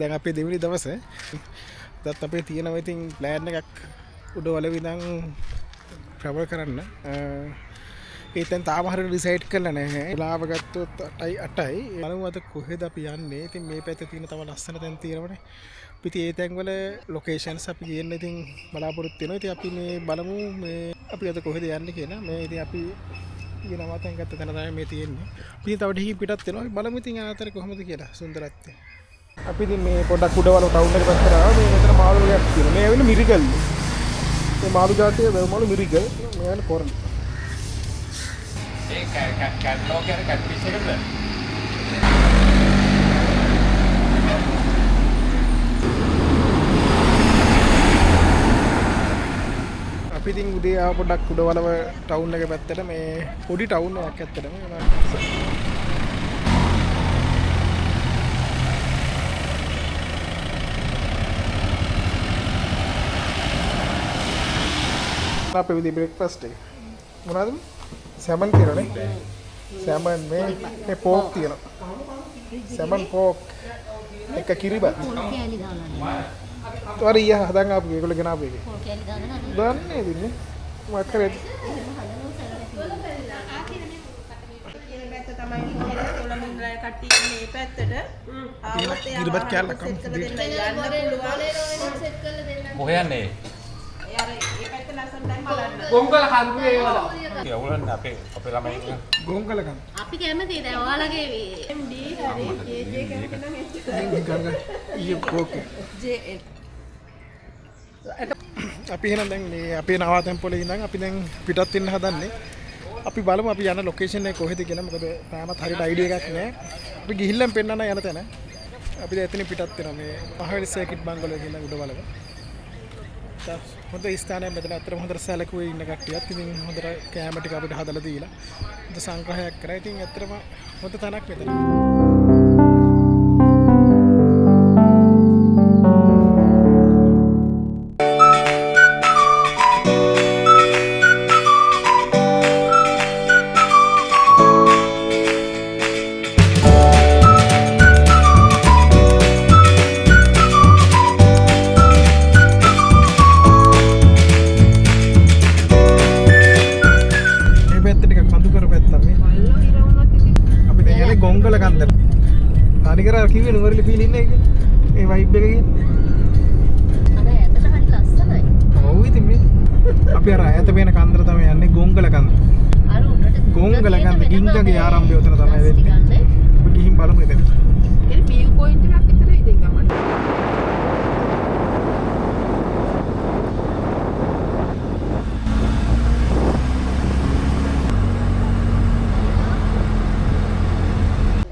දැන් අපේ දෙවෙනි දවසේ දත් අපේ තියෙනවා ඉතින් ප්ලෑන් එකක් උඩ වලවි ඉඳන් ට්‍රැවල් කරන්න. ඒතෙන් තාම හරියට ඩිසයිඩ් කරලා නැහැ. වෙලාව ගත්තොත් 8යි. බලමු අද කොහෙද අපි යන්නේ. ඉතින් මේ පැත්තේ තියෙන තව ලස්සන තැන් තියෙනවනේ. ඉතින් ඒ තැන් වල ලොකේෂන්ස් අපි ගේන්න ඉතින් බලාපොරොත්තු වෙනවා. ඉතින් අපි මේ බලමු මේ අපි අද කොහෙද යන්නේ කියලා. මේ ඉතින් අපි ඊනවා තැන් ගත්ත තැන තමයි මේ තියෙන්නේ. ඉතින් තව ඩිහි පිටත් වෙනවා. බලමු ඉතින් ආතර කොහොමද කියලා සුන්දරත්වය. අපි ඉතින් මේ පොඩක් උඩවල ටවුන් එක පැත්තට ආවා. මේ මෙතන මාළු වලක් තියෙනවා. මේ ඇවිල්ලා මිරිගල්. මේ මාළු ජාතිය මාළු මිරිගල්. මේ යන කොරණ. ඒ කැට්ලොග් එක කැට්ෆිෂ් එකද? අපි ඉතින් උදේ ආව පොඩක් උඩවලව ටවුන් එක පැත්තට මේ පොඩි ටවුන් එකක් ඇත්තටම අපේ උදේ බ්‍රේක්ෆාස්ට් එක මොනවද? සැමන් තියෙනනේ. සැමන් මේ පෝක් තියෙනවා. සැමන් පෝක් එක කිරිබත්. කෑලි දාලා. තවර ඊය හදන් ආපු ඒගොල්ලෝ ගෙන ආපු එක. කෑලි දාලා නේද? දන්නේ ඉන්නේ. මොකක් කරේ? කිරිබත් කෑල්ලක් කොහේ යන්නේ? ගොංගල කන්දේ ඒවා. යවුලන්නේ අපේ ළමයි ගොංගල කන්ද. අපි කැමතියි දැන් ඔයාලගේ MD හරි JJ කැමති නම් එච්චරයි. ඊයේ පොකේ. JL. අපි එහෙනම් දැන් මේ අපේ නවාතැන් පොලේ ඉඳන් අපි දැන් පිටත් වෙන්න හදන්නේ. අපි බලමු අපි යන ලොකේෂන් එක කොහෙද කියලා. මොකද තාමත් හරියට අයිඩියා එකක් නැහැ. අපි ගිහිල්ලාම පෙන්නන්න යන තැන. අපි දැන් එතනින් පිටත් වෙනවා මේ පහවෙනි සර්කිට් බංගලෝ කියන උඩවලක. හොඳ ස්ථානයක් මෙතන අතර හොඳට සැලකුවේ ඉන්න කට්ටියත් ඉතින් හොඳට කැම ටික අපිට හදලා දීලා හොඳ සංග්‍රහයක් කරා. ඉතින් ඇත්තටම හොඳ තැනක් මෙතන. ගොංගල කන්දර. අනිකර කිව්වේ නුවරලි ෆීල් ඉන්නේ ඒක. ඒ වයිබ් එක කියන්නේ. අර ඈතට හරි ලස්සනයි. ඔව් ඉතින් මේ අපි අර ඈත වෙන කන්දර තමයි යන්නේ ගොංගල කන්දර. අර උඩට ගොංගල කන්ද ගින්ගගේ ආරම්භය උතන තමයි වෙන්නේ. අපි ගිහින් බලමු එතන. ඒ view point එකක් විතරයි ඉතින් ගමන්.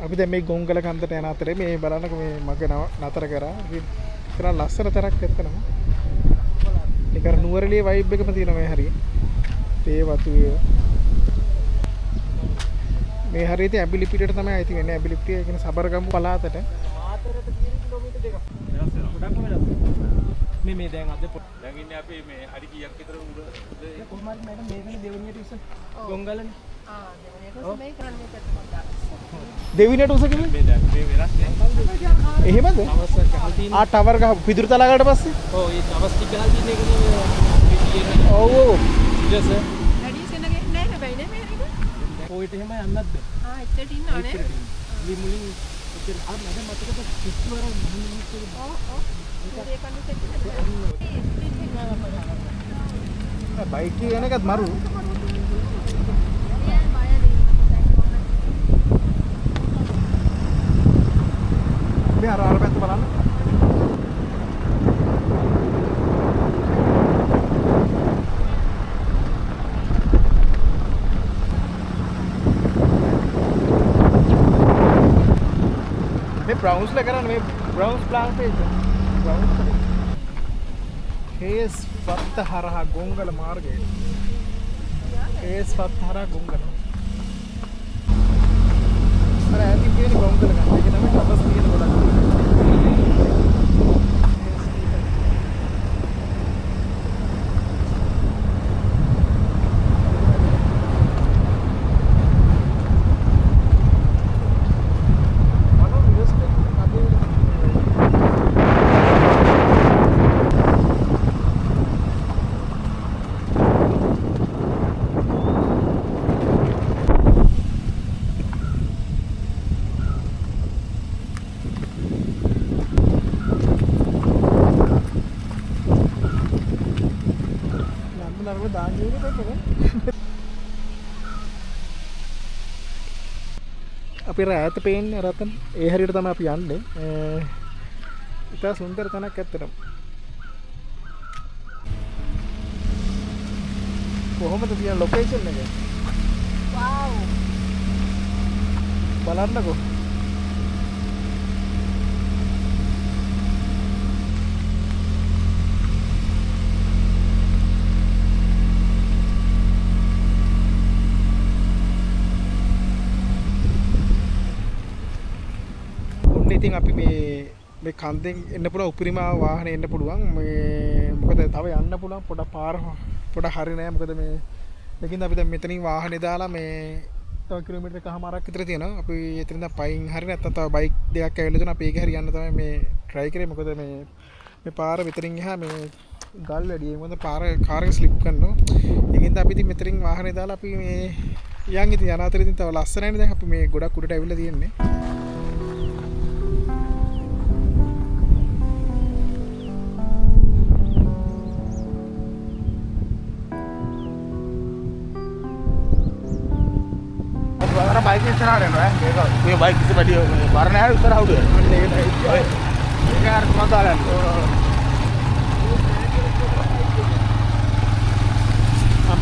අපි දැන් මේ ගොංගල කන්දට යන අතරේ මේ බලන්නකො මේ මගේ නතර කරා. ඉතින් ලස්සන තරක් ඇත්තනම. නිකන් නුවරලියේ වයිබ් එකම තියෙනවා මේ හරිය. තේ වතු මේ හරියට ඇබිලි පිටට තමයි අයිති වෙන්නේ. ඇබිලි පිටිය කියන්නේ සබරගමු පළාතට. මාතරට තියෙන කිලෝමීටර් දෙකක්. වෙනස් වෙනවා. ගොඩක්ම වෙනස්. මේ දැන් අද දැන් ඉන්නේ අපි මේ අඩි කීයක් විතර උඩ කොහොමද මම මේකනේ දෙවෙනියට ඉස්සන් ගොංගලනේ. දෙවිනට උස කිව්වේ මේ දැන් මේ වෙනස් නේ. එහෙමද? ආ ටවර් ගහ පිදුරු තලාගලට පස්සේ? ඔව් ඒ ටවර්ස් ටික ගහලා තියෙන එකනේ මේ. ඔව් ඔව්. ඊටස රැඩියේෂන් එක නැහැ හැබැයි නේ මේ එක. ඔය ඉත එහෙම යන්නත් බෑ. ආ එච්චරට ඉන්නව නේ. මුලින් එච්චර ආ මම මතකද කිස්වර ඔව් ඔව්. ඒ කන්සෙප්ට් බයික් එක යන එකත් මරු. මේ අර පැත්ත බලන්න. මේ බ්‍රවුන්ස්ලා කරන්නේ මේ බ්‍රවුන්ස් ප්ලාන්ටේෂන්. බ්‍රවුන්ස් හේස් වත්ත හරහා ගොංගල මාර්ගය. හේස් වත්ත හරහා ගොංගල. අර ඇති කියන්නේ ගොංගල ගන්න. ඒක තමයි ටවර්ස් කියන ගොඩක්. අරගෙන දාන්න ඉන්නේ කොහොමද? අපි රාත පේන්නේ රතන. ඒ හරියට තමයි අපි යන්නේ. ඉතා සුන්දර තැනක් ඇත්තටම. කොහොමද තියෙන ලොකේෂන් එක? Wow. බලන්නකෝ. ඉතින් අපි මේ කන්දෙන් එන්න පුළුවන් උපරිම වාහනේ එන්න පුළුවන් මේ මොකද තව යන්න පුළුවන් පොඩ පාර පොඩ හරි නෑ මොකද මේකින්ද අපි දැන් මෙතනින් වාහනේ දාලා මේ තව කිලෝමීටර් එකමාරක් විතර තියෙනවා අපි එතනින් දැන් පයින් හරි නැත්නම් තව බයික් දෙකක් ඇවිල්ලා තියෙනවා අපි ඒක හරි යන්න තමයි මේ try කරේ මොකද මේ පාර මෙතනින් එහා මේ ගල් වැඩි ඒ මොකද පාර කාර් එක ස්ලිප් කරනවා ඒකින්ද අපි ඉතින් මෙතනින් වාහනේ දාලා අපි මේ යන් ඉතින් යන අතරේ ඉතින් තව ලස්සනයිනේ දැන් අපි මේ ගොඩක් උඩට ඇවිල්ලා තියෙන්නේ बाइक इस्तेमाल है ये बाइक किसी बड़ी बारने है उस तरह उड़े ये यार मजा आ रहा है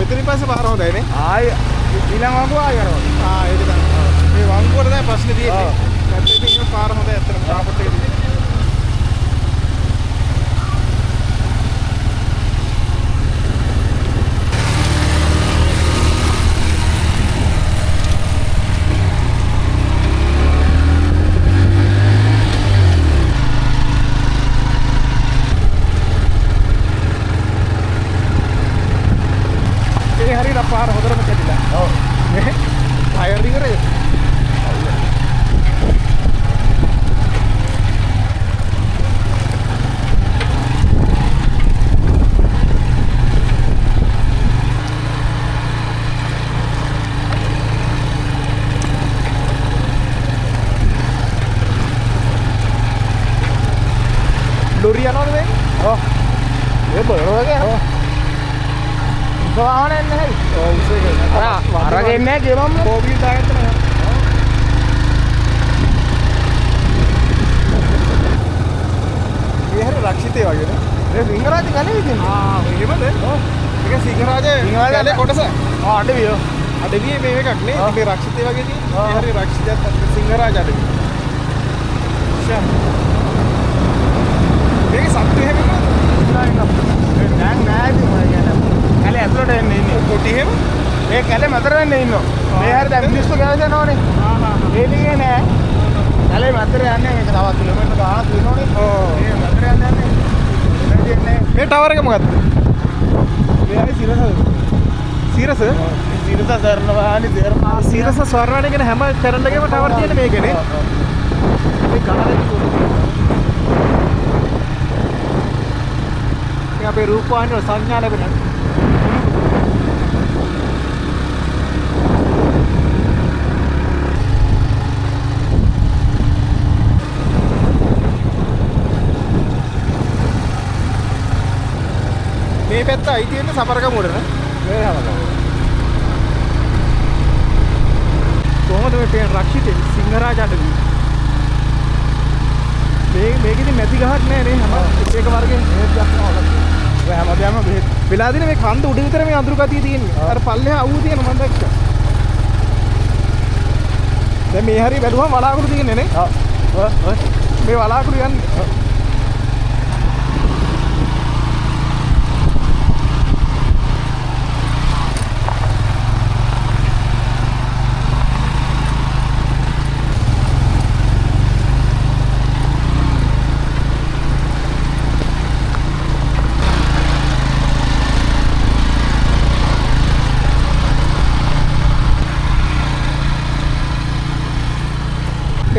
මෙතනින් පස්සේ පාර හොඳයි නේ ආය ඊළඟ වංගුව ආය කරනවා ඒක තමයි මේ වංගුවට දැන් ප්‍රශ්නේ තියෙන්නේ නැත්නම් ඉතින් මේ පාර හොඳයි ඇත්තටම තාපොට් එකේ පාර හොදටම කැඩිලා. ඔව්. මේ ටයර් ඉවරයි. ලොරි යනවද මේ? ඔව්. ඒ බලවගේ. ඔව්. वाहन है අරගෙන නැහැ ගෙවම් කෝවිල් දාගත්ත නෑ මේ හරිය රක්ෂිතේ වගේ නේ මේ සිංහරාජ ගලේ ඉතින් එහෙමද ඒක සිංහරාජ ගලේ කොටස අඩවිය අඩවියේ මේ එකක් නේ මේ රක්ෂිතේ වගේ තියෙන මේ හරිය රක්ෂිතයත් සිංහරාජ අඩවිය මේක සත්තු එහෙම නෑ නෑ කැලේ ඇතුළට එන්න ඉන්නේ කොටි එහෙම මේ කැලේ මැදට එන්න ඉන්නවා මේ හරිය දැන් මිනිස්සු ගෑවෙනවනේ ඒ දිගේ නෑ කැලේ මැදට යන්නේ මේක තවත් කිලෝමීටර් ගානක් වෙනවනේ මේ මැදට යන්නේ මේ ටවර් එක මොකද්ද මේ හරි සිරස සර්ණවානි සිරස ස්වර්ණවානි කියන හැම channel එකේම ටවර් තියෙන මේකනේ මේ ගහරේ අපේ රූපවාහිනිය වල සංඥා ලැබෙනවා මේ පැත්ත අයිති වෙන්නේ සමරගමුවට නේ මේ හැමදාම කොහොමද මේ පේන රක්ෂිතේ සිංහරාජ අඩවිය මේකෙදි නැති ගහක් නෑ නේ හැම එක වර්ගයෙන් හේත් ගන්නවා ඔය හැමදාම බෙහෙත් වෙලා දින මේ කන්ද උඩ විතර මේ අඳුරු ගතිය තියෙන්නේ අර පල්ලෙහා අවුව තියෙන මම දැක්කා දැන් මේ හරිය බැලුවම වලාකුළු තියෙන්නේ නේ ඔව් මේ වලාකුළු යන්නේ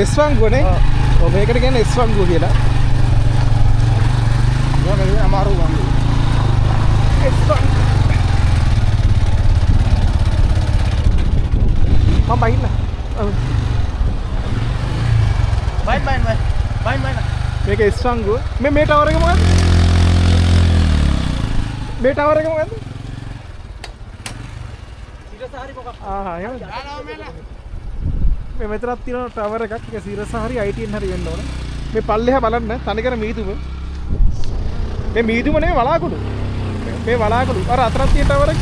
S වංගුවනේ ඔව් මේකට කියන්නේ S වංගුව කියලා මේක අමාරු වංගුව S වංගුව මම බයින්න බයින් මේක S වංගුව මේ ටවර් එක මොකද්ද මේ ටවර් එක මොකද්ද මේ මෙතනක් තියෙන ටවර් එකක්. ඒක සිරස හරි ITN හරි වෙන්න ඕන. මේ පල්ලෙහා බලන්න තනිකර මීදුම. මේ මීදුම නෙවෙයි වලාකුළු. මේ වලාකුළු. අර අතරක් තියෙන ටවර් එක.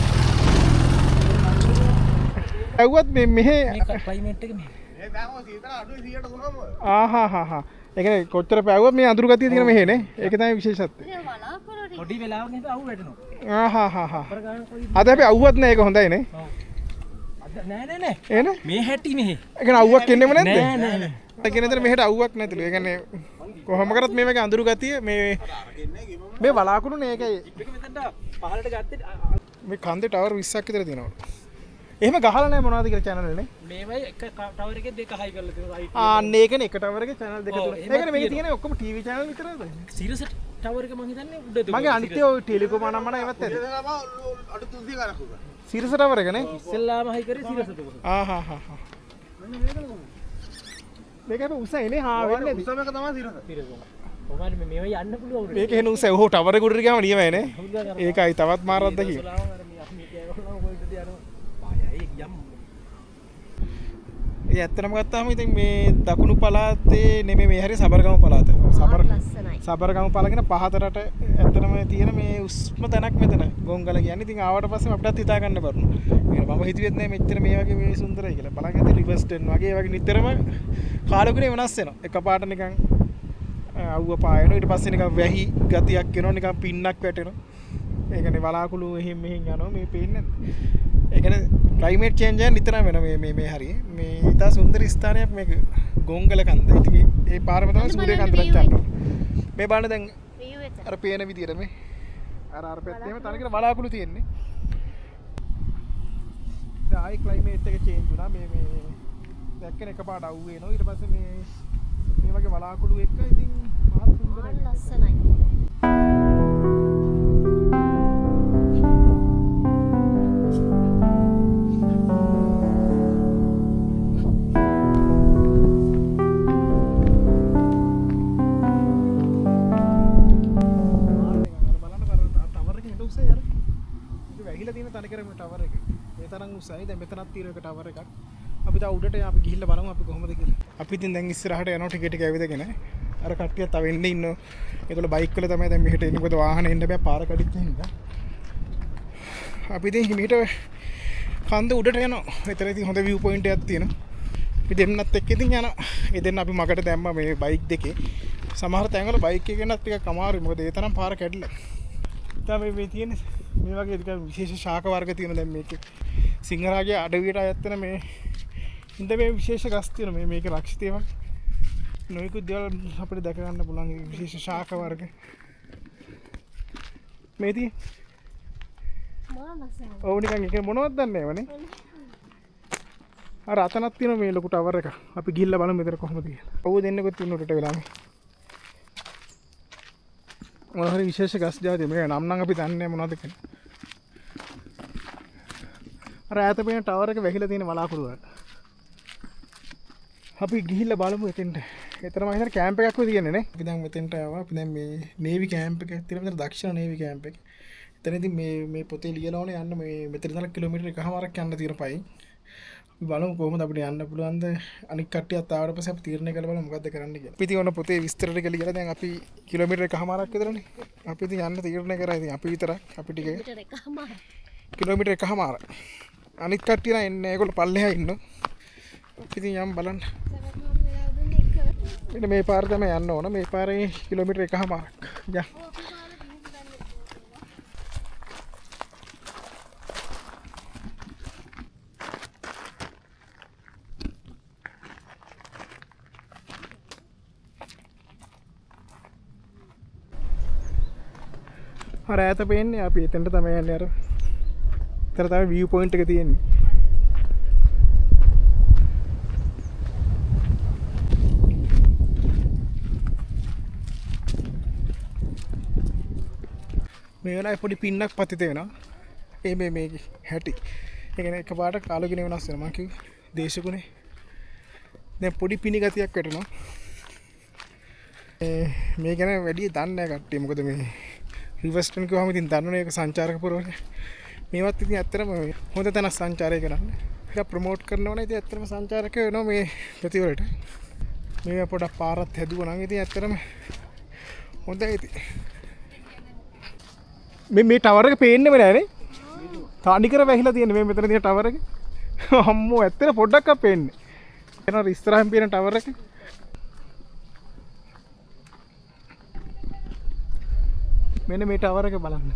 ඇව්වත් මේ මෙහෙ ක්ලයිමේට් එක මෙහෙ. ඒ දැන් ඔය සීතල අඩුයි 100ට 3ම. ආහා. ඒ කියන්නේ කොච්චර පැවුවත් මේ අඳුරු ගතිය තියෙන මෙහෙ නේ. ඒක තමයි විශේෂත්වය. පොඩි වෙලාවක නේද අහු වැටෙනවා. ආහා. අද අපි අවුවත් නෑ ඒක හොඳයි නේ. ඔව්. අද නෑ. එනේ? මේ හැටි මෙහෙ. ඒ කියන්නේ අවුවක් එන්නෙම නැද්ද? නෑ. ඒ කියන්නේ මෙහෙට අවුවක් නැතිලු. ඒ කියන්නේ කොහොම කරත් මේ වගේ අඳුරු ගතිය මේ වලාකුළු නේ ඒකයි. මේක මෙතනට පහළට ගත්තේ මේ කන්දේ ටවර් 20ක් විතර තියෙනවා. එහෙම ගහලා නැහැ මොනවද කියලා channel එකනේ. මේවයි එක ටවර් එකේ දෙක හයි කරලා තියෙනවා. ආන්න ඒකනේ එක ටවර් එකේ channel දෙක තුන. ඒකනේ මේකේ තියෙන්නේ ඔක්කොම TV channel විතරද? සිරස ටවර් එක මං හිතන්නේ උඩ තියෙනවා. මගේ අනිත්‍ය ඔය ටෙලිකොම් අනම්මන ඒවත් ඇද. අඩු 300 ගණක් උගා. සිරස ටවර් එකනේ. ඉස්සෙල්ලාම හයි කරේ සිරසට උඩ. ආහා. මේක අපේ උසයිනේ හා වෙන්නේ නැති. උසම එක තමයි සිරස. සිරස. කොහොමද මේවයි යන්න පුළුවන්. මේක එන උස ඔහො ටවර් එක උඩට ගියාම නියමයිනේ. ඒකයි තවත් මාරක් දැකි. ඒ ඇත්තටම ගත්තාම ඉතින් මේ දකුණු පළාතේ නෙමෙයි මේ හරිය සබරගමු පළාත. සබරගමු පළගෙන පහතරට ඇත්තටම තියෙන මේ උස්ම තැනක් මෙතන. ගොංගල කියන්නේ ඉතින් ආවට පස්සේ අපිටත් හිතා ගන්න බැරුණා. ඒ මම හිතුවෙත් නෑ මෙච්චර මේ වගේ මේ සුන්දරයි කියලා. බලන්න ඇති රිවර්ස්ටන් වගේ වගේ නිතරම කාලෙකුනේ වෙනස් වෙනවා. එකපාරට නිකන් අවුව පායනවා. ඊට පස්සේ නිකන් වැහි ගතියක් එනවා. නිකන් පින්නක් වැටෙනවා. ඒ කියන්නේ වලාකුළු එහෙම මෙහෙන් යනවා මේ පේන්නේ නැද්ද? ඒ කියන්නේ ක්ලයිමේට් චේන්ජ් එක නිතරම වෙනවා මේ හරිය. මේ ඉතා සුන්දර ස්ථානයක් මේක ගොංගල කන්ද. ඉතින් ඒ පාරම තමයි සූර්ය කන්දට යනවා. මේ බලන්න දැන් අර පේන විදියට මේ අර පැත්තේම තනිකර වලාකුළු තියෙන්නේ. දැන් ආයි ක්ලයිමේට් එක චේන්ජ් වුණා. මේ දැක්කන එකපාරට අවු වෙනවා. ඊට පස්සේ මේ වගේ වලාකුළු එක්ක ඉතින් මහත් සුන්දරයි. ලස්සනයි. තනිකරම ටවර් එක. ඒ තරම් උසයි. දැන් මෙතනක් තියෙන එක ටවර් එකක්. අපි තා උඩට අපි ගිහිල්ලා බලමු අපි කොහොමද කියලා. අපි ඉතින් දැන් ඉස්සරහට යනවා ටික ටික ඇවිදගෙන. අර කට්ටිය තව එන්නේ ඉන්නෝ. ඒගොල්ලෝ බයික් වල තමයි දැන් මෙහෙට එන්නේ. මොකද වාහනේ එන්න බෑ පාර කඩਿੱච්ච හින්දා. අපි ඉතින් හිමීට කන්ද උඩට යනවා. එතන ඉතින් හොඳ view point එකක් තියෙනවා. අපි දෙන්නත් එක්ක ඉතින් යනවා. ඒ දෙන්න අපි මගට දැම්මා මේ බයික් දෙකේ. සමහර තැන්වල බයික් එකේ යනත් ටිකක් අමාරුයි. මොකද ඒ තරම් පාර කැඩිලා. ඉතින් මේ තියෙන්නේ මේ වගේ ටික විශේෂ ශාක වර්ග තියෙන දැන් මේකේ සිංහරාගේ අඩවියට අයත් වෙන මේ ඉඳ මේ විශේෂ ගස් තියෙන මේකේ රක්ෂිත ඒවා නොයෙකුත් දේවල් අපිට දැක ගන්න පුළුවන් විශේෂ ශාක වර්ග මේ තියෙන්නේ ඔව් නිකන් ඒක මොනවද දන්නේ නැවනේ අර අතනක් තියෙන මේ ලොකු ටවර් එක අපි ගිහිල්ලා බලමු මෙතන කොහොමද කියලා ඔව් දෙන්නකොත් තුනට වෙලාම මොනවා හරි විශේෂ ගස් జాති මේ නම් අපි දන්නේ නැහැ මොනවද කියලා. අර ඈත පේන ටවර් එක වැහිලා තියෙන වලාකුළු වලට. අපි ගිහිල්ලා බලමු එතෙන්ට. එතන මම හිතන්නේ කැම්ප් එකක් වෙයි කියන්නේ නේ. අපි දැන් මෙතෙන්ට ආවා. අපි දැන් මේ නේවි කැම්ප් එකක් තියෙනවා. මෙතන දක්ෂිණ නේවි කැම්ප් එක. එතනදී මේ පොතේ ලියලා ඕනේ යන්න මේ මෙතන ඉඳලා කිලෝමීටර් එකමාරක් යන්න තියෙන පයින්. අපි බලමු කොහොමද අපිට යන්න පුළුවන්ද අනික් කට්ටියත් ආවට පස්සේ අපි තීරණය කරලා බලමු මොකද්ද කරන්න කියලා. අපි ඉතින් ඔන්න පොතේ විස්තර ටික ලියලා දැන් අපි කිලෝමීටර් එකමාරක් විතරනේ. අපි ඉතින් යන්න තීරණය කරා ඉතින් අපි විතරක් අපි ටික කිලෝමීටර් එකමාරක්. අනිත් කට්ටිය නම් එන්නේ ඒගොල්ලෝ පල්ලෙහා ඉන්නවා. අපි ඉතින් යම් බලන්න. මෙන්න මේ පාර තමයි යන්න ඕන. මේ පාරේ කිලෝමීටර් එකමාරක්. යන්න. අර ඈත පේන්නේ අපි එතනට තමයි යන්නේ අර. එතන තමයි view point එක තියෙන්නේ. මේ වෙලාවේ පොඩි පින්නක් පතිත වෙනවා. මේ හැටි. ඒ කියන්නේ එකපාරට කාලගුණය වෙනස් වෙනවා. මම කිව්වේ දේශගුණේ. දැන් පොඩි පිණි ගතියක් වැටෙනවා. මේ ගැන වැඩි දන්නේ නැහැ කට්ටිය. මොකද මේ රිවර්ස්ටන් කිව්වම ඉතින් දන්නවනේ ඒක සංචාරක පුරවනේ. මේවත් ඉතින් ඇත්තටම හොඳ තැනක් සංචාරය කරන්න. ඒක ප්‍රොමෝට් කරනවා නම් ඉතින් ඇත්තටම සංචාරක වෙනවා මේ ප්‍රතිවලට. මේ පොඩක් පාරත් හැදුවා නම් ඉතින් ඇත්තටම හොඳයි ඉතින්. මේ ටවර් එක පේන්නේම නෑනේ. තානිකර වැහිලා තියෙන මේ මෙතන තියෙන ටවර් එක. අම්මෝ ඇත්තට පොඩ්ඩක්වත් පේන්නේ. එනවා ඉස්සරහින් පේන ටවර් එක. මෙන්න මේ ටවර් එක බලන්න.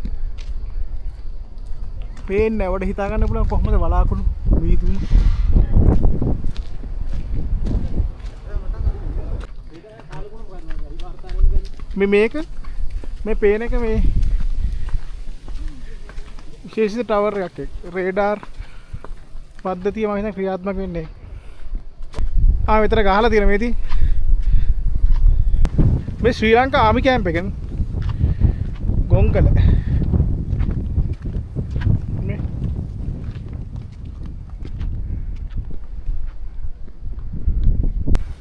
පේන්නේ නැහැ. වඩ හිතා ගන්න පුළුවන් කොහොමද බලාකුළු වීදුම. මේක මේ පේන එක මේ විශේෂිත ටවර් එකක් එක්ක රේඩාර් පද්ධතිය මම හිතන්නේ ක්‍රියාත්මක වෙන්නේ. මෙතන ගහලා තියෙන මේදී මේ ශ්‍රී ලංකා ආමි කැම්ප් එකෙන් ගොංගල මේ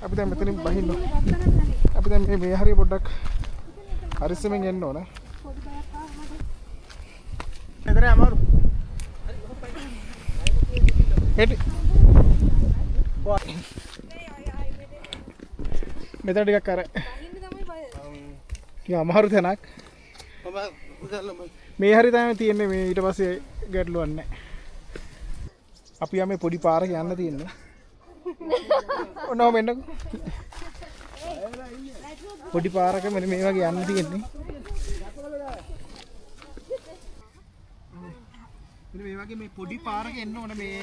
අපි දැන් මෙතනින් බහින්න. අපි දැන් මේ හරිය පොඩ්ඩක් හරිස්සමින් එන්න ඕන. එතන අමාරු. මෙතන ටිකක් අර ටික අමාරු තැනක්. මේ හරි තමයි තියෙන්නේ. මේ ඊට පස්සේ ගැටලුවක් නැහැ. අපි යන්නේ පොඩි පාරක යන්න තියෙන්නේ. ඔන්නෝ මෙන්නකෝ. පොඩි පාරක මෙන්න මේ වගේ යන්න තියෙන්නේ. මේ වගේ මේ පොඩි පාරක එන්න ඕන මේ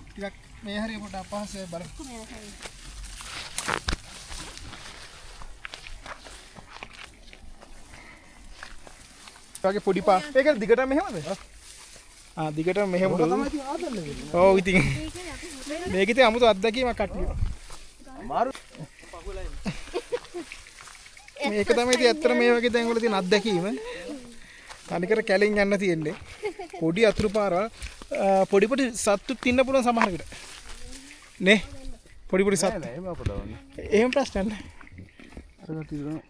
ටිකක් මේ හරිය පොඩ අපහසුයි බලන්න. වගේ පොඩි පාර. ඒක දිගටම මෙහෙමද? දිගටම මෙහෙම තමයි ආදන්නේ. ඔව් ඉතින් මේක ඉතින් 아무තු අත්දැකීමක් කට්ටිය. අමාරු. මේක තමයි ඉතින් ඇත්තට මේ වගේ තැන් වල තියෙන අත්දැකීම. තනිකර කැලෙන් යන්න තියෙන්නේ. පොඩි අතුරු පාරවල් පොඩි පොඩි සත්තුත් ඉන්න පුළුවන් සමහර විට. නේ? පොඩි පොඩි සත්තු. එහෙම අපට වන්නේ. එහෙම ප්‍රශ්න නැහැ. අර තියෙනවා.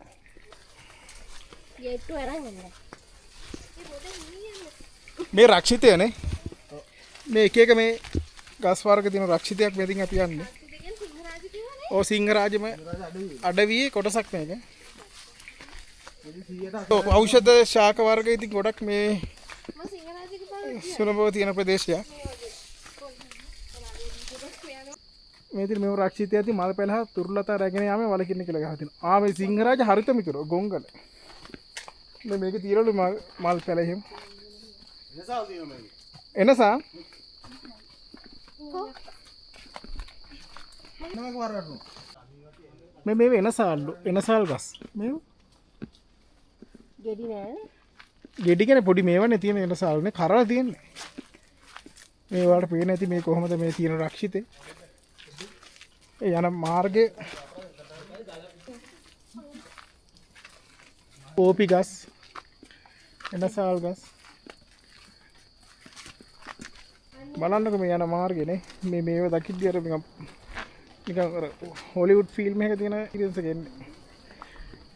යෙට්ටු අරන් යන්න. මේ රක්ෂිතයනේ. මේ එක එක මේ ගස් වර්ග තියෙන රක්ෂිතයක් මෙතින් අපි යන්නේ. ඔව් සිංහරාජම අඩවියේ කොටසක් මේක. ඖෂධ ශාක වර්ග ඉතින් ගොඩක් මේ සුලභව තියෙන ප්‍රදේශයක්. මේ ඉතින් මේ රක්ෂිතය ඇති මල් පැලහ තුරුලතා රැගෙන යාමේ වලකින්න කියලා ගහලා තිනවා. මේ සිංහරාජ හරිත මිතුර ගොංගල. මේක తీරලු මල් පැල එහෙම. එනසා තියෙනවා මේක. එනසා? නමක වරවටු. මේ වෙනසාල්ලු එනසාල් ගස්. මේ ගෙඩි නෑ. ගෙඩි කියන්නේ පොඩි මේවනේ තියෙන එනසාල්නේ කරලා තියෙන්නේ. මේ වලට පේන ඇති මේ කොහොමද මේ තියෙන රක්ෂිතේ. ඒ යන මාර්ගේ ඕපි ගස් එනසාල් ගස් බලන්නකො මේ යන මාර්ගනේ. මේව දකිද්දි අර නිකන් අර හොලිවුඩ් ෆිල්ම් එකක තියෙන එක්ස්පීරියන්ස් එක එන්නේ.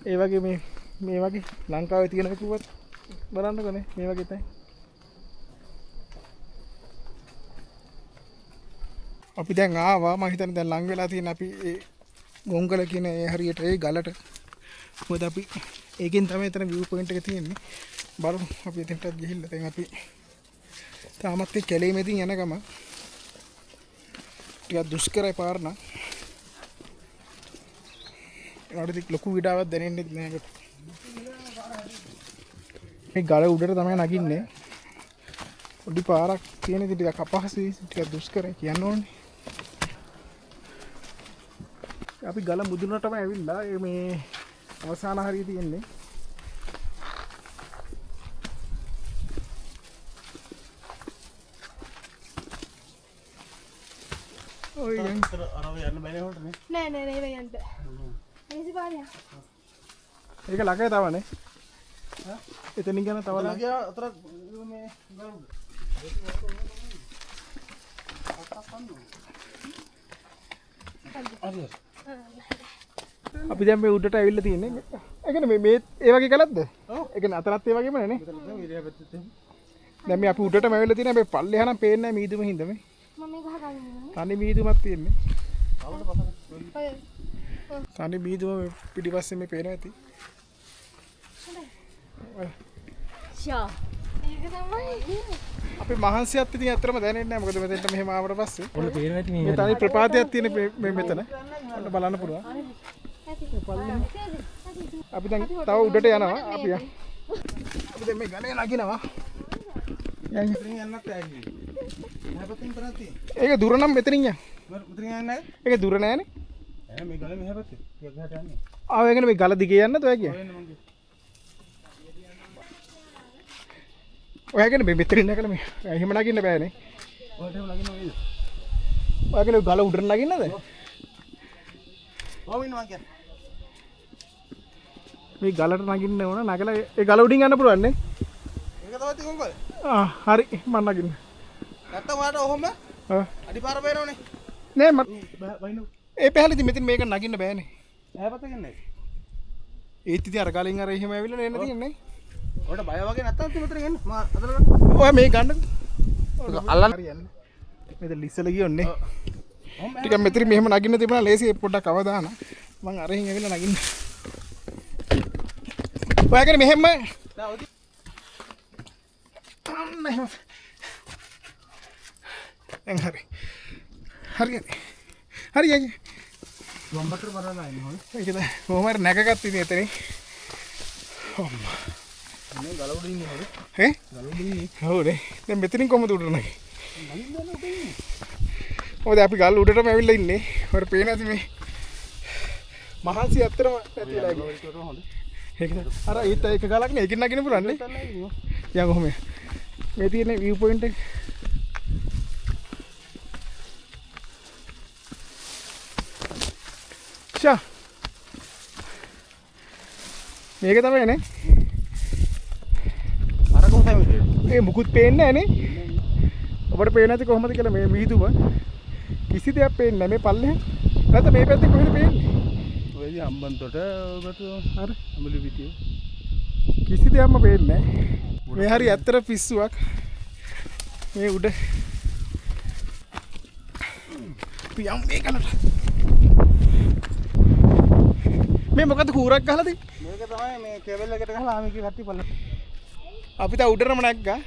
ඒ වගේ මේ වගේ ලංකාවේ තියෙන කිව්වත් බලන්නකොනේ මේ වගේ තමයි. අපි දැන් ආවා මම හිතන්නේ දැන් ලඟ වෙලා තියෙන අපි ඒ ගොංගල කියන ඒ හරියට ඒ ගලට. මොකද අපි ඒකෙන් තමයි එතන view point එක තියෙන්නේ. බලමු අපි එතනට ගිහිල්ලා දැන් අපි තාමත් ඒ කැලේ මෙතින් යන ගම ටිකක් දුෂ්කරයි පාර නම්. ඒකට ලොකු විඩාවක් දැනෙන්නේ නැහැ. මේ ගල උඩට තමයි නගින්නේ. පොඩි පාරක් තියෙන ඉතින් ටිකක් අපහසුයි ටිකක් දුෂ්කරයි කියන්න ඕනේ. අපි ගල මුදුනටම ඇවිල්ලා මේ අවසාන හරිය තියෙන්නේ. ඔය යන්න යන්න බැරි හොට නේ. නෑ නෑ නෑ යන්න. මේසි පාරිය. ඒක ළඟයි තවනේ. එතනින් ගියම තව ළඟ අතර මේ අපි දැන් මේ උඩට ඇවිල්ලා තියෙන්නේ. ඒ කියන්නේ මේ ඒ වගේ කලක්ද? ඔව්. ඒ කියන්නේ අතරත් ඒ වගේම නේ. දැන් මේ අපි උඩටම ඇවිල්ලා තියෙන හැබැයි පල්ලෙහා නම් පේන්නේ නැහැ මීදුම හින්දා මේ. මම මේ ගහ ගන්න ඕනේ. තනි මීදුමක් තියෙන්නේ. ඔය. තනි මීදුම පිටිපස්සේ මේ පේනවා ඇති. ෂා. ඒක තමයි. අපි මහන්සියත් ඉතින් ඇත්තටම දැනෙන්නේ නැහැ මොකද මෙතෙන්ට මෙහෙම ආවට පස්සේ. ඔන්න පේනවා ඇති මේ තනි ප්‍රපාතයක් තියෙන මේ මෙතන. ඔන්න බලන්න පුළුවන්. අපි දැන් තව උඩට යනවා අපි දැන් මේ ගලේ නගිනවා. ඒක දුර නම් මෙතනින් යන්න. ඒක දුර නෑනේ. මේ ගල මෙහෙ පැත්තේ. ටිකක් ගහට යන්නේ. ආව ඒකනේ මේ ගල දිගේ යන්නද ඔය කියන්නේ. ඔය කියන්නේ මේ මෙතනින් නැකලා මේ එහෙම නගින්න බෑනේ. ඔයාලට එහෙම නගින්න වේද? ඔය කියන්නේ ගල උඩට නගින්නද? ඔව් ඉන්නවා කියන්නේ. මේ ගලට නගින්න ඕන නගලා ඒ ගල උඩින් යන්න පුළුවන් නේ. ඒක තමයි තියුම් කොල්ල. හරි මම නගින්න. නැත්තම් ඔයාලට ඔහොම අඩිපාර බේරවනේ. නෑ මම වයින් ඒ පැහැලදී මෙතන මේක නගින්න බෑනේ. ඈපත ගන්නේ. ඒත් ඉතින් අර ගලින් අර එහෙම ඇවිල්ලා නේ එන්න තියෙන්නේ. ඔයාලට බය වගේ නැත්තම් ඉතින් මෙතන ගන්න. මම අදලා ඔය මේ ගන්න. අල්ලන්න. හරියන්නේ. මෙතන ලිස්සල ගියොන්නේ. ටිකක් මෙතන මෙහෙම නගින්න තිබුණා ලේසි පොඩ්ඩක් අවදාන. මං අරහින් ඇවිල්ලා නගින්න. ඔයාගෙන මෙහෙම අන්න එහෙම. දැන් හරි. හරියන්නේ. හරියන්නේ. වම්බතර බලලා ඉන්න ඕනේ. ඒක තමයි. කොහොම හරි නැගගත්ත ඉතින් එතනින්. අම්මා. මේ ගල උඩ ඉන්නේ හරි. ඈ? ගල උඩ ඉන්නේ. ඔව් නේ. දැන් මෙතනින් කොහමද උඩට නැගෙන්නේ? ඔය අපි ගල් උඩටම ඇවිල්ලා ඉන්නේ. ඔර පේන ඇති මේ මහන්සිය ඇත්තටම නැතිලා ඉන්නේ. ඒකද? අර ඊට එක ගලක් නේ. ඒකින් නගින්න පුළුවන් නේ. යන් කොහොම. මේ තියෙන view point එක. ෂා. මේක තමයි නේ. අර කොහොමද මේ? ඒ මුකුත් පේන්නේ නැහැ නේ. ඔබට පේන්නේ නැති කොහොමද කියලා මේ මීදුම කිසි දෙයක් පේන්නේ නැහැ මේ පල්ලෙහා. නැත්නම් මේ පැත්තේ කොහෙද පේන්නේ? ඔයදී හම්බන්තොට ඔබට අර අමලු පිටිය. කිසි දෙයක්ම පේන්නේ නැහැ. මේ හරි ඇත්තට පිස්සුවක්. මේ උඩ පියම් මේ කනට. මේ මොකද කූරක් ගහලා තියෙන්නේ? මේක තමයි මේ කේබල් එකට ගහලා ආමිකේ කට්ටි පල්ල. අපි තා උඩරම නැග්ගා.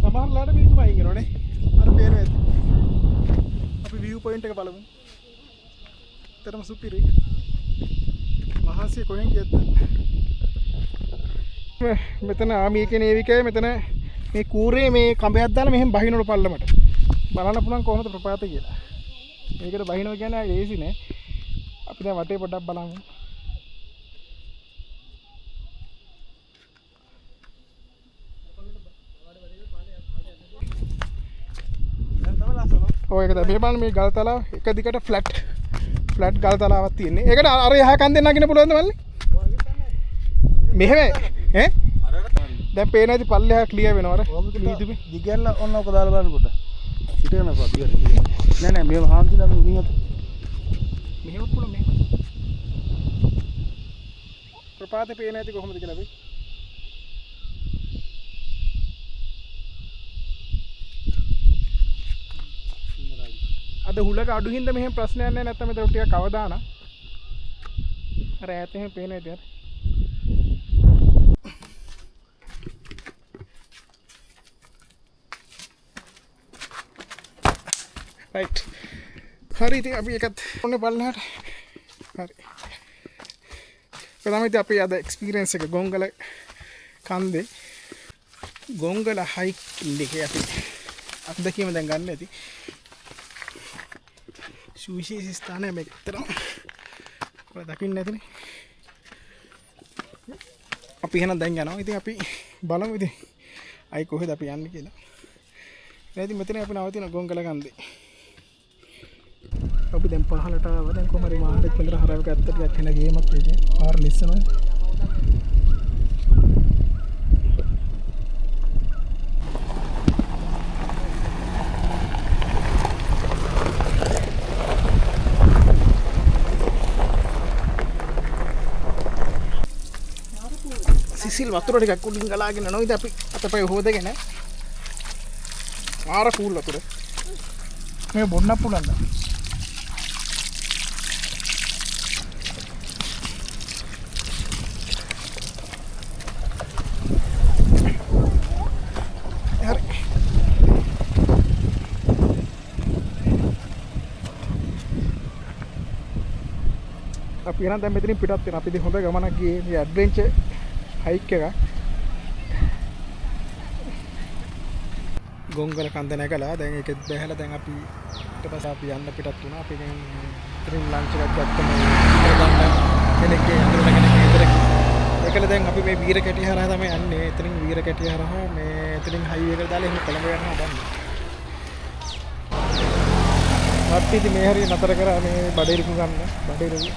සමහරලාට මේ තුමයි ඉන්නෝනේ. අර පේනවා ඇති. අපි view point එක බලමු. තරම සුපිරි. මහන්සිය කොහෙන් ගියද? මෙතන ආමිය කියන ඒවිකේ මෙතන මේ කූරේ මේ කඹයක් දාලා මෙහෙම බහිනවලු පල්ලමට. බලන්න පුළුවන් කොහොමද ප්‍රපාතය කියලා. මේකට බහිනවා කියන්නේ ලේසි නෑ. අපි දැන් වටේ පොඩ්ඩක් බලමු. ඔය එක තමයි මේ බලන්න මේ ගල් තලාව එක දිගට ෆ්ලැට් ගල් තලාවක් තියෙන්නේ. ඒකට අර යහ කන්දෙන් නගින්න පුළුවන්ද මල්ලි? මෙහෙම ඈ? දැන් පේන ඇති පල්ලෙහා ක්ලියර් වෙනවා අර. නීතිමේ දිගැල්ල ඔන්න ඔක දාලා බලන්න පොඩ්ඩක්. හිටගෙන පොඩ්ඩක් දිගට. නෑ නෑ මේ හාන්තිලා උනියත් මෙහෙම පුළුවන් මෙහෙම. ප්‍රපාතේ පේන ඇති කොහොමද කියලා අපි. අද හුලක අඩු හින්දා මෙහෙම ප්‍රශ්නයක් නැහැ නැත්නම් මෙතන ටිකක් අවදාන. අර ඈත එහෙම පේන ඇති අර. රයිට්. හරි ඉතින් අපි එකත් ඔන්නේ බලන්නට. හරි. කොහොමද අපි අද එක්ස්පීරියන්ස් එක ගොංගල කන්දේ ගොංගල හයික් එකේ අපි අත්දැකීම දැන් ගන්න ඇති. සුවිශේෂී ස්ථානය මේක තරම් ඔයාලා දකින්න නැතිනේ. අපි එහෙනම් දැන් යනවා. ඉතින් අපි බලමු ඉතින් අයි කොහෙද අපි යන්නේ කියලා. ඉතින් මෙතන අපි නවතින ගොංගල කන්දේ. අපි දැන් පහලට ආවා. දැන් කොහමද මාහලෙත් මෙතන හරවක ඇත්තට ටිකක් එන ගේමක් තියෙන්නේ. පාර ලිස්සනවා. සිසිල් වතුර ටිකක් උඩින් ගලාගෙන යනවා. ඉතින් අපි අතපය හොදගෙන ආර කූල් වතුර මේ බොන්න පුළුවන්ද? හරි. අපි එනම් දැන් මෙතනින් පිටත් වෙනවා. අපි ඉතින් හොඳ ගමනක් ගියේ. මේ ඇඩ්වෙන්චර් හයික් එක. ගොංගල කන්ද නැගලා දැන් ඒකෙත් බැහැලා දැන් අපි ඊට පස්සේ අපි යන්න පිටත් වුණා. අපි දැන් ඉතින් ලන්ච් එකක් ගත්තම ඉඳගන්න කෙනෙක්ගේ අඳුරන කෙනෙක් ඉදර. ඒකල දැන් අපි මේ වීර කැටිය හරහා තමයි යන්නේ. එතනින් වීර කැටිය හරහා මේ එතනින් හයිවේ එකට දාලා එහෙම කොළඹ යනවා හදන්නේ. අපි ඉතින් මේ හරිය නතර කරා මේ බඩේරිකු ගන්න. බඩේරිකු